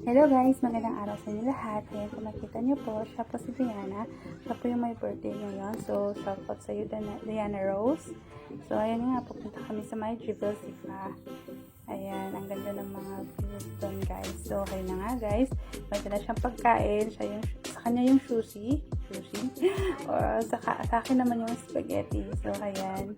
Hello guys, magandang araw sa inyo lahat. Ayan, kung makita niyo po, siya po si Diana. Siya po yung may birthday ngayon. So, shoutout sa iyo, Diana Rose. So, ayan nga, pupunta kami sa my Jibel Sifa. Ayan, ang ganda ng mga views doon guys. So, okay na nga guys. May dala siyang pagkain. Sa kanya yung sushi. Or sa akin naman yung spaghetti. So, ayan.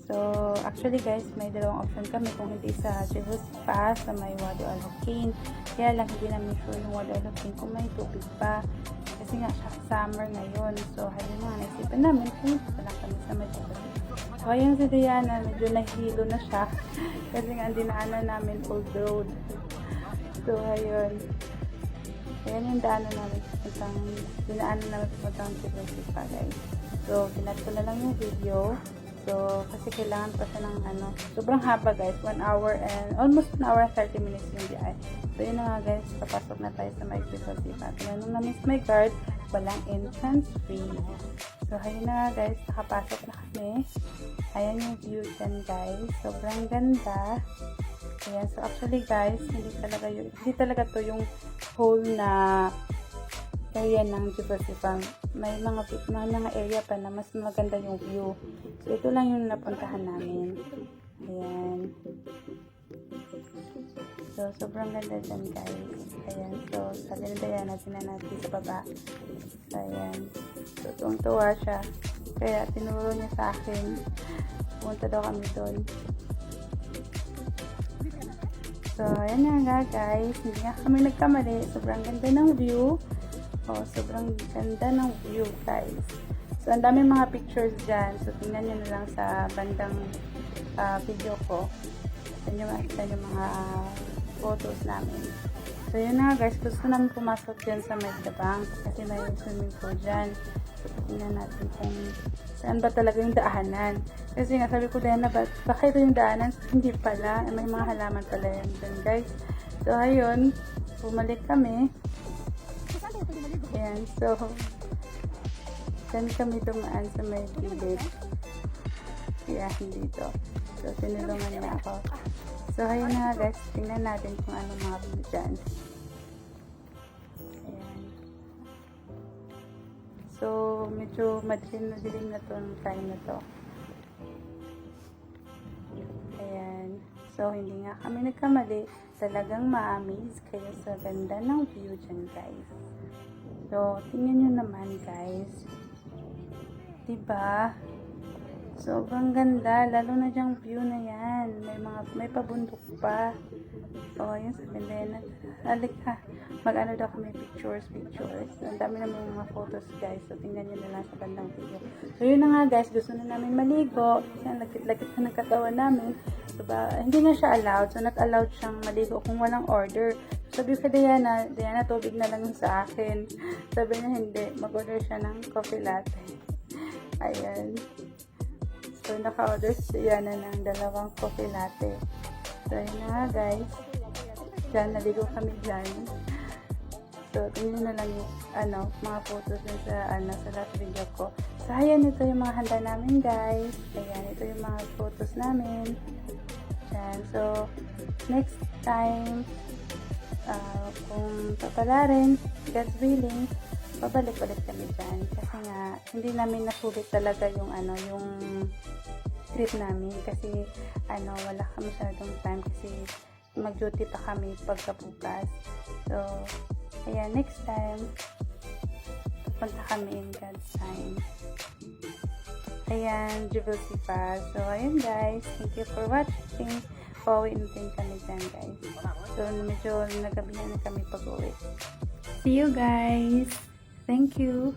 So, actually guys, may dalawang option kami kung hindi sa Jibel Sifa, sa may Wadi Al Hokin. Kaya lang, hindi namin sure yung Wadi Al Hokin kung may tubig pa. Kasi nga, summer ngayon. So, ayun nga, naisipan namin kung wala kami sa may Jibel Sifa. So, ayun si Diana, medyo nahilo na siya. Kasi nga, dinaanan namin old road. So, ayun. Ayan yung dinaanan namin pupuntang Jibel Sifa guys. So, pinat ko na lang yung video. So, kasi kailangan pa siya ng sobrang haba guys, 1 hour and almost 1 hour and 30 minutes yung biyahe. So, yun na nga guys, papasok na tayo sa my Jibel Sifa. Tinanong namin sa my guard, walang entrance fee. So, ayun na nga guys, nakapasok na kami. Ayan yung view dyan guys, sobrang ganda. Ayan, so actually guys, hindi talaga to yung whole na area ng Jibel Sifa. May mga area pa na mas maganda yung view. So, ito lang yung napuntahan namin. Ayan. So, sobrang ganda dyan, guys. Ayan. So, sabi na Diana, natin sa baba. So, ayan. So, tuwang-tuwa siya. Kaya, tinuro niya sa akin. Punta daw kami doon. So, ayan nga, guys. Hindi nga kami nagkamali. Sobrang ganda ng view. Oh, sobrang ganda ng view guys. So, ang dami mga pictures dyan. So, tingnan nyo na lang sa bandang video ko. Tingnan nyo makita yung mga photos namin. So, yun na guys. Gusto namin pumasok dyan sa Medjabang kasi may swimming pool dyan. So, tingnan natin kung saan ba talaga yung daanan. Kasi nga sabi ko din na baka ito yung daanan. Hindi pala. May mga halaman pala yan dyan guys. So, ayun. Bumalik kami. Ayan, so dyan kami dumaan sa may gilid. Kaya dito. So, tinulungan niya ako. So, ayun na guys. Tingnan natin kung ano mga view dyan. Ayan. So, medyo madilim na to ng time na to. Ayan. So, hindi nga kami nagkamali. Talagang ma-amaze kayo sa ganda ng view dyan guys. So, tingnan nyo naman guys. Diba? Sobrang ganda. Lalo na dyang view na yan. May pabundok pa. O, yun sabi na yan. Halika. Mag-ano daw kami pictures. So, ang dami naman mga photos guys. So, tingnan nyo na lang sa bandang video. So, yun na nga guys. Gusto na namin maligo. Kasi ang lagkit-lagkit na ng katawan namin. Diba? Hindi na siya allowed. So, not allowed siyang maligo kung walang order. Sabi ko kay Diana, tubig na lang sa akin. Sabi niya hindi, mag-order siya ng coffee latte. Ayan. So, naka-order si Diana ng 2 coffee latte. So, yun na nga guys. Diyan, naligo kami dyan. So, tingnan na lang yung mga photos sa last video ko. So, ayan, ito yung mga handa namin guys. Ayan, ito yung mga photos namin. Ayan. So, next time, kung papalarin, God's willing, babalik-balik kami dyan. Kasi nga, hindi namin nasulit talaga yung yung trip namin. Kasi, wala kami masyadong time kasi mag-duty pa kami pagkabukas. So, ayan, next time, pupunta kami in God's time. Ayan, Jibel Sifa. So, ayan guys, thank you for watching. Pauwi na din kami dyan guys. So, medyo nagabihan na kami pag-uwi. See you guys! Thank you!